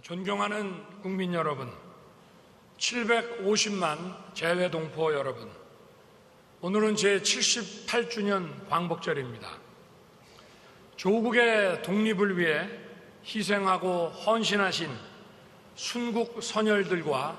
존경하는 국민 여러분, 750만 재외동포 여러분, 오늘은 제78주년 광복절입니다. 조국의 독립을 위해 희생하고 헌신하신 순국 선열들과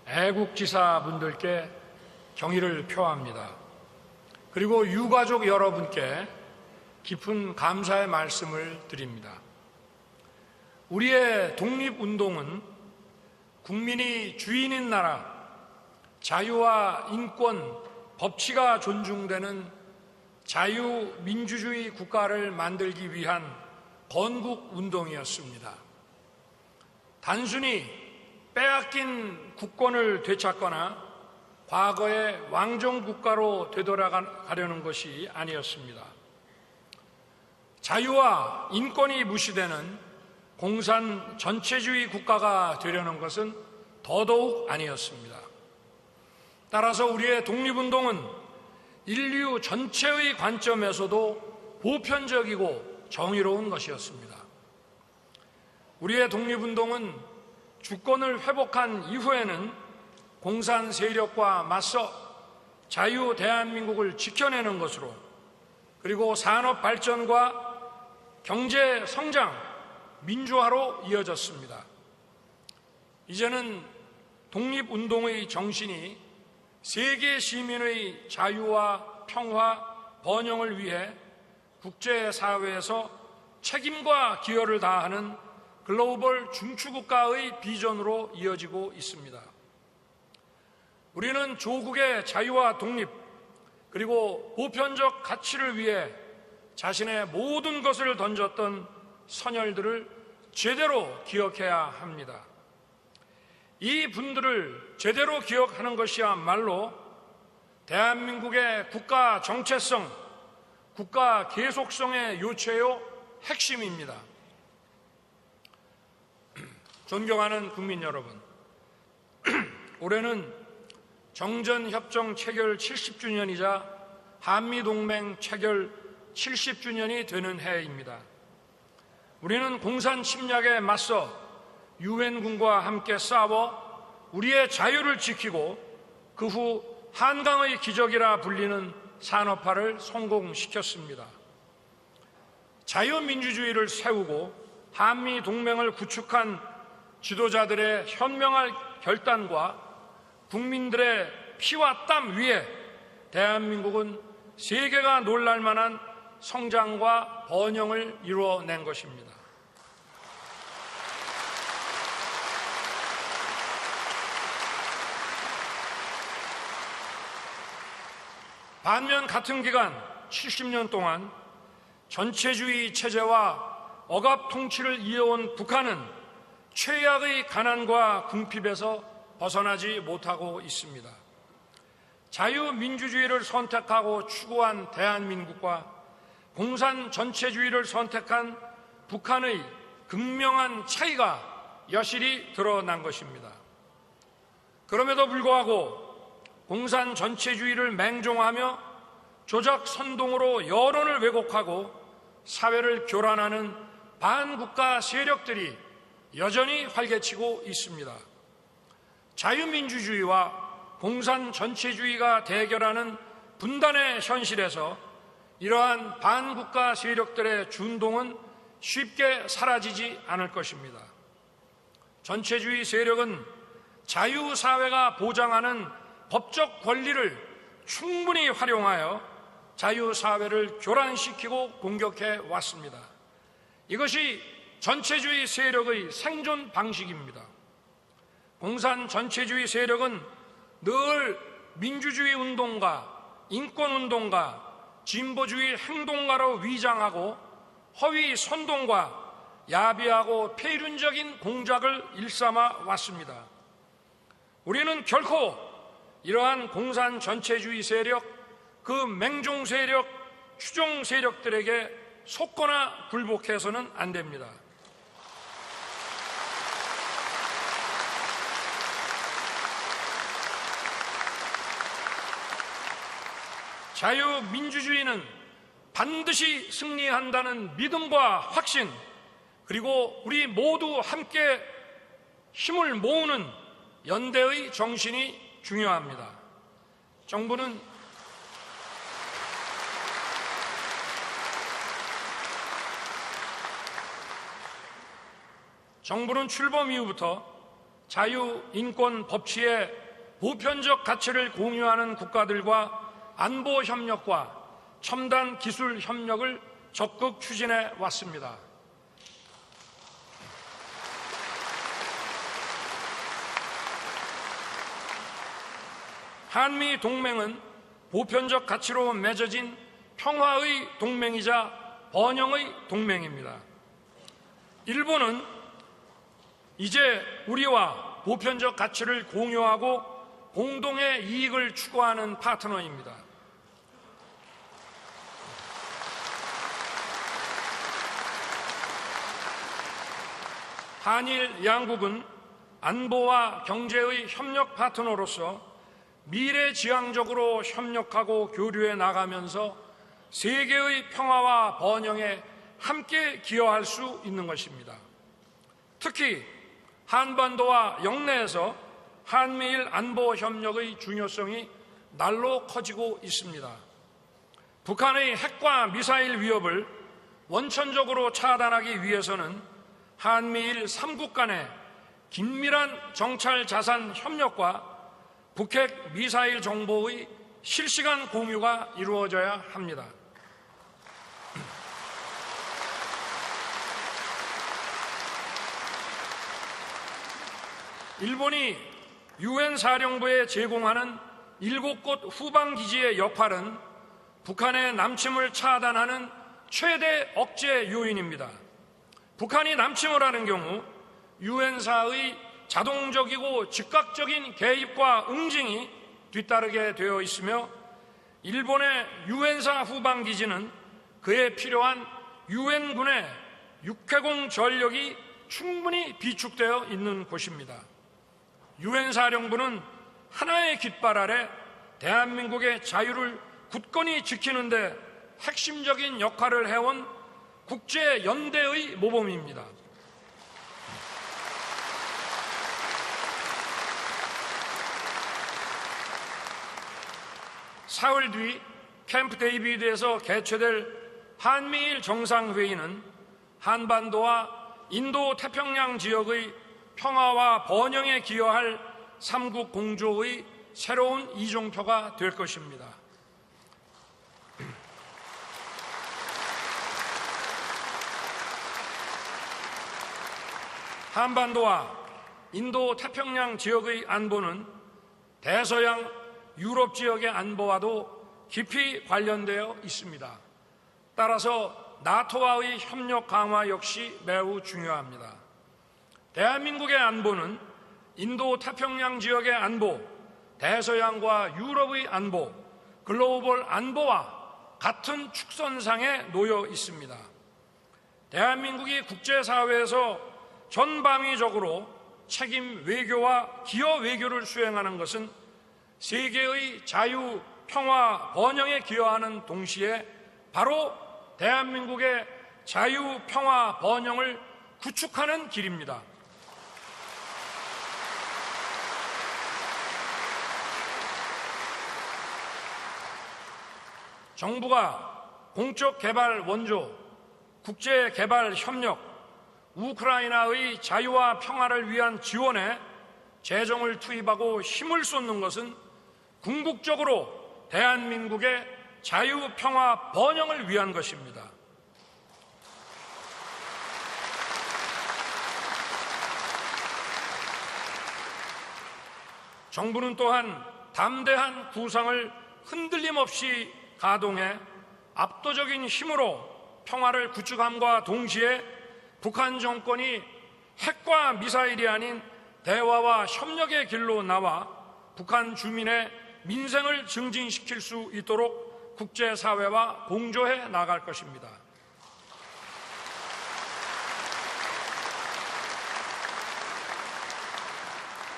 애국지사분들께 경의를 표합니다. 그리고 유가족 여러분께 깊은 감사의 말씀을 드립니다. 우리의 독립운동은 국민이 주인인 나라, 자유와 인권, 법치가 존중되는 자유민주주의 국가를 만들기 위한 건국운동이었습니다. 단순히 빼앗긴 국권을 되찾거나 과거의 왕정국가로 되돌아가려는 것이 아니었습니다. 자유와 인권이 무시되는 공산 전체주의 국가가 되려는 것은 더더욱 아니었습니다. 따라서 우리의 독립운동은 인류 전체의 관점에서도 보편적이고 정의로운 것이었습니다. 우리의 독립운동은 주권을 회복한 이후에는 공산 세력과 맞서 자유 대한민국을 지켜내는 것으로, 그리고 산업 발전과 경제 성장, 민주화로 이어졌습니다. 이제는 독립운동의 정신이 세계 시민의 자유와 평화, 번영을 위해 국제사회에서 책임과 기여를 다하는 글로벌 중추국가의 비전으로 이어지고 있습니다. 우리는 조국의 자유와 독립, 그리고 보편적 가치를 위해 자신의 모든 것을 던졌던 선열들을 제대로 기억해야 합니다. 이 분들을 제대로 기억하는 것이야말로 대한민국의 국가 정체성, 국가 계속성의 요체요 핵심입니다. 존경하는 국민 여러분, 올해는 정전협정 체결 70주년이자 한미동맹 체결 70주년이 되는 해입니다. 우리는 공산 침략에 맞서 유엔군과 함께 싸워 우리의 자유를 지키고 그 후 한강의 기적이라 불리는 산업화를 성공시켰습니다. 자유민주주의를 세우고 한미동맹을 구축한 지도자들의 현명한 결단과 국민들의 피와 땀 위에 대한민국은 세계가 놀랄 만한 성장과 번영을 이루어낸 것입니다. 반면 같은 기간 70년 동안 전체주의 체제와 억압 통치를 이어온 북한은 최악의 가난과 궁핍에서 벗어나지 못하고 있습니다. 자유민주주의를 선택하고 추구한 대한민국과 공산 전체주의를 선택한 북한의 극명한 차이가 여실히 드러난 것입니다. 그럼에도 불구하고 공산 전체주의를 맹종하며 조작 선동으로 여론을 왜곡하고 사회를 교란하는 반국가 세력들이 여전히 활개치고 있습니다. 자유민주주의와 공산 전체주의가 대결하는 분단의 현실에서 이러한 반국가 세력들의 준동은 쉽게 사라지지 않을 것입니다. 전체주의 세력은 자유사회가 보장하는 법적 권리를 충분히 활용하여 자유사회를 교란시키고 공격해 왔습니다. 이것이 전체주의 세력의 생존 방식입니다. 공산 전체주의 세력은 늘 민주주의 운동가, 인권 운동가, 진보주의 행동가로 위장하고 허위 선동과 야비하고 폐륜적인 공작을 일삼아 왔습니다. 우리는 결코 이러한 공산 전체주의 세력, 그 맹종 세력, 추종 세력들에게 속거나 굴복해서는 안 됩니다. 자유민주주의는 반드시 승리한다는 믿음과 확신, 그리고 우리 모두 함께 힘을 모으는 연대의 정신이 중요합니다. 정부는 출범 이후부터 자유, 인권, 법치의 보편적 가치를 공유하는 국가들과 안보 협력과 첨단 기술 협력을 적극 추진해 왔습니다. 한미 동맹은 보편적 가치로 맺어진 평화의 동맹이자 번영의 동맹입니다. 일본은 이제 우리와 보편적 가치를 공유하고 공동의 이익을 추구하는 파트너입니다. 한일 양국은 안보와 경제의 협력 파트너로서 미래지향적으로 협력하고 교류해 나가면서 세계의 평화와 번영에 함께 기여할 수 있는 것입니다. 특히 한반도와 영내에서 한미일 안보 협력의 중요성이 날로 커지고 있습니다. 북한의 핵과 미사일 위협을 원천적으로 차단하기 위해서는 한미일 3국 간의 긴밀한 정찰 자산 협력과 북핵 미사일 정보의 실시간 공유가 이루어져야 합니다. 일본이 유엔 사령부에 제공하는 7곳 후방기지의 역할은 북한의 남침을 차단하는 최대 억제 요인입니다. 북한이 남침을 하는 경우 유엔사의 자동적이고 즉각적인 개입과 응징이 뒤따르게 되어 있으며 일본의 유엔사 후방기지는 그에 필요한 유엔군의 육해공 전력이 충분히 비축되어 있는 곳입니다. 유엔사령부는 하나의 깃발 아래 대한민국의 자유를 굳건히 지키는 데 핵심적인 역할을 해온 국제연대의 모범입니다. 사흘 뒤 캠프 데이비드에서 개최될 한미일 정상회의는 한반도와 인도 태평양 지역의 평화와 번영에 기여할 삼국 공조의 새로운 이종표가 될 것입니다. 한반도와 인도 태평양 지역의 안보는 대서양 유럽 지역의 안보와도 깊이 관련되어 있습니다. 따라서 나토와의 협력 강화 역시 매우 중요합니다. 대한민국의 안보는 인도 태평양 지역의 안보, 대서양과 유럽의 안보, 글로벌 안보와 같은 축선상에 놓여 있습니다. 대한민국이 국제사회에서 전방위적으로 책임 외교와 기여 외교를 수행하는 것은 세계의 자유, 평화, 번영에 기여하는 동시에 바로 대한민국의 자유, 평화, 번영을 구축하는 길입니다. 정부가 공적 개발 원조, 국제 개발 협력, 우크라이나의 자유와 평화를 위한 지원에 재정을 투입하고 힘을 쏟는 것은 궁극적으로 대한민국의 자유, 평화, 번영을 위한 것입니다. 정부는 또한 담대한 구상을 흔들림 없이 가동해 압도적인 힘으로 평화를 구축함과 동시에 북한 정권이 핵과 미사일이 아닌 대화와 협력의 길로 나와 북한 주민의 민생을 증진시킬 수 있도록 국제사회와 공조해 나갈 것입니다.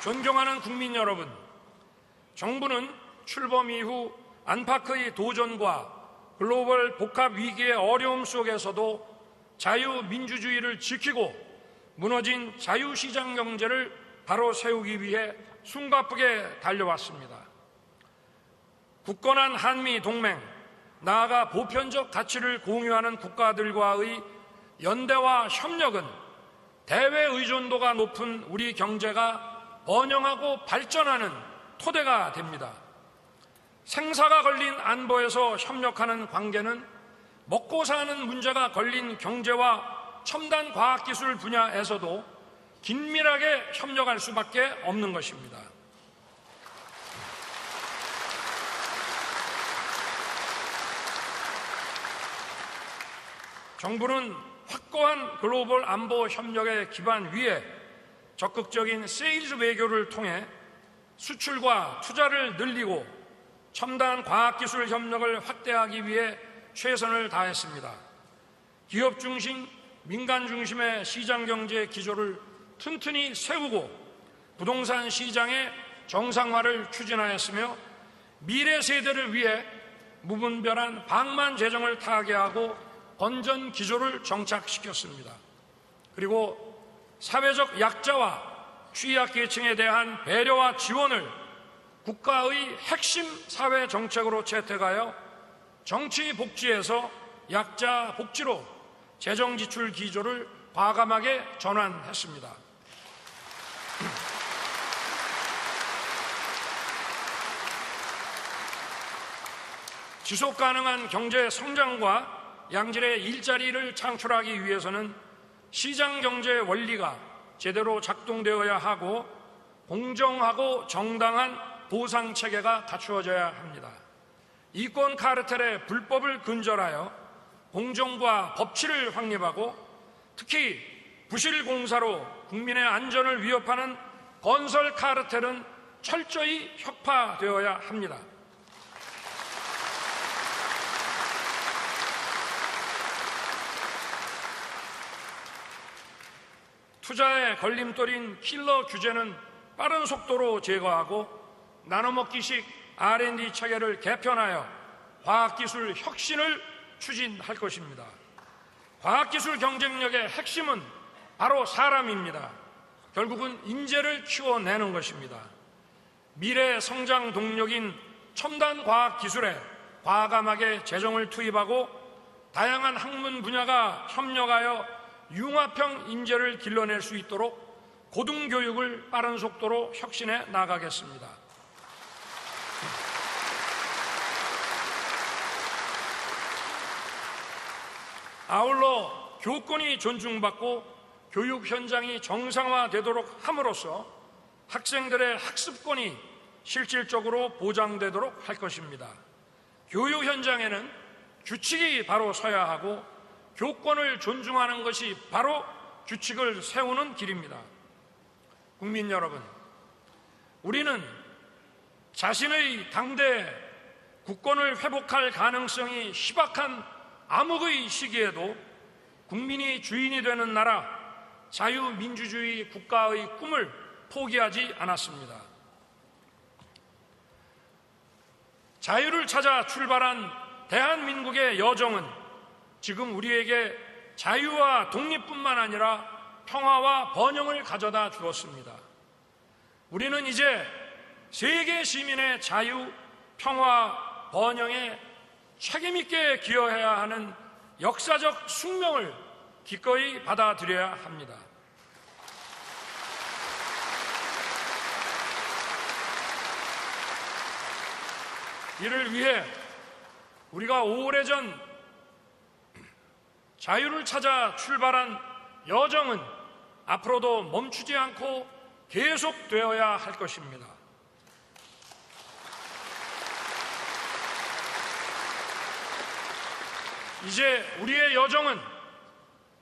존경하는 국민 여러분, 정부는 출범 이후 안팎의 도전과 글로벌 복합 위기의 어려움 속에서도 자유민주주의를 지키고 무너진 자유시장 경제를 바로 세우기 위해 숨가쁘게 달려왔습니다. 굳건한 한미 동맹, 나아가 보편적 가치를 공유하는 국가들과의 연대와 협력은 대외 의존도가 높은 우리 경제가 번영하고 발전하는 토대가 됩니다. 생사가 걸린 안보에서 협력하는 관계는 먹고 사는 문제가 걸린 경제와 첨단 과학기술 분야에서도 긴밀하게 협력할 수밖에 없는 것입니다. 정부는 확고한 글로벌 안보 협력의 기반 위에 적극적인 세일즈 외교를 통해 수출과 투자를 늘리고 첨단 과학기술 협력을 확대하기 위해 최선을 다했습니다. 기업 중심, 민간 중심의 시장경제 기조를 튼튼히 세우고 부동산 시장의 정상화를 추진하였으며 미래 세대를 위해 무분별한 방만 재정을 타개하고 건전 기조를 정착시켰습니다. 그리고 사회적 약자와 취약계층에 대한 배려와 지원을 국가의 핵심 사회 정책으로 채택하여 정치 복지에서 약자 복지로 재정 지출 기조를 과감하게 전환했습니다. 지속 가능한 경제 성장과 양질의 일자리를 창출하기 위해서는 시장 경제 원리가 제대로 작동되어야 하고 공정하고 정당한 보상 체계가 갖추어져야 합니다. 이권 카르텔의 불법을 근절하여 공정과 법치를 확립하고 특히 부실 공사로 국민의 안전을 위협하는 건설 카르텔은 철저히 혁파되어야 합니다. 투자의 걸림돌인 킬러 규제는 빠른 속도로 제거하고 나눠먹기식 R&D 체계를 개편하여 과학기술 혁신을 추진할 것입니다. 과학기술 경쟁력의 핵심은 바로 사람입니다. 결국은 인재를 키워내는 것입니다. 미래 성장 동력인 첨단 과학기술에 과감하게 재정을 투입하고 다양한 학문 분야가 협력하여 융합형 인재를 길러낼 수 있도록 고등교육을 빠른 속도로 혁신해 나가겠습니다. 아울러 교권이 존중받고 교육 현장이 정상화되도록 함으로써 학생들의 학습권이 실질적으로 보장되도록 할 것입니다. 교육 현장에는 규칙이 바로 서야 하고 교권을 존중하는 것이 바로 규칙을 세우는 길입니다. 국민 여러분, 우리는 자신의 당대 국권을 회복할 가능성이 희박한 암흑의 시기에도 국민이 주인이 되는 나라, 자유민주주의 국가의 꿈을 포기하지 않았습니다. 자유를 찾아 출발한 대한민국의 여정은 지금 우리에게 자유와 독립뿐만 아니라 평화와 번영을 가져다 주었습니다. 우리는 이제 세계 시민의 자유, 평화, 번영에 책임있게 기여해야 하는 역사적 숙명을 기꺼이 받아들여야 합니다. 이를 위해 우리가 오래전 자유를 찾아 출발한 여정은 앞으로도 멈추지 않고 계속되어야 할 것입니다. 이제 우리의 여정은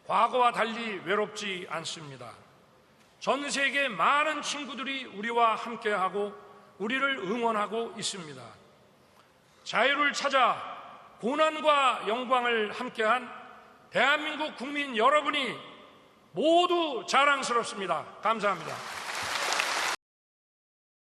과거와 달리 외롭지 않습니다. 전 세계 많은 친구들이 우리와 함께하고 우리를 응원하고 있습니다. 자유를 찾아 고난과 영광을 함께한 대한민국 국민 여러분이 모두 자랑스럽습니다. 감사합니다.